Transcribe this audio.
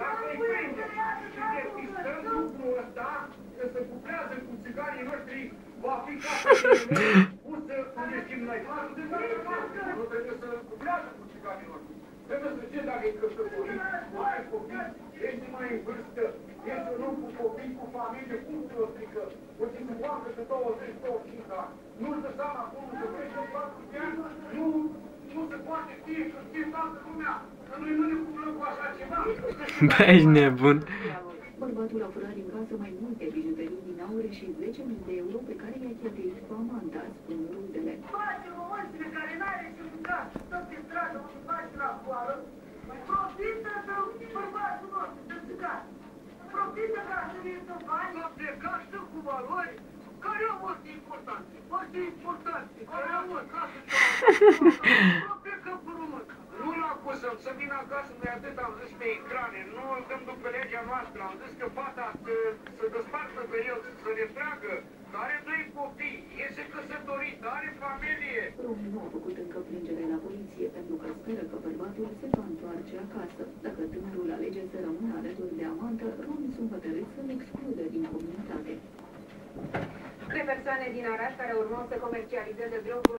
Dacă îi prindem și depistăm lucrul ăsta, că se cuplează cu țiganii noștri, va fi ca să pusă unde știm noi. Nu trebuie să cuplează cu țiganii noștri. Trebuie să știm dacă e căsătorit, are copii, este mai în vârstă, este un om cu copii, cu familie, cum se o strică? O ținuoacă de 20-25 ani. Nu-și dă seama acum să crește 40 ani, nu se poate știe că știe toată lumea. Că noi nu ne cumplăm cu așa ceva. Bă, ești nebun. Bărbatul a furat din casă mai multe bijuterii din aur și 10.000 de euro pe care i-a cheltuit cu amanta, spun rudele. Face românțile care n-are ce mânca și tot pe stradă unde face la coală, profită de bărbatul nostru, de țigan. Profită ca să vii să bani. S-a plecat și cu valori care au fost importante. Foarte importante. Care au fost casă și au plecat cu româncă. Nu-l acuzăm să vină acasă, noi atât am zis pe ecrane, nu îl dăm după legea noastră, am zis că fata să despartă pe el, să le tragă, are 2 copii, este căsătorit, are familie. Romul nu a făcut încă plângere la poliție pentru că speră că bărbatul se va întoarce acasă. Dacă tânărul alege să rămână alături de amantă, romii sunt hotărâți să-l excludă din comunitate. 3 persoane din Arad care urmau să comercializeze droguri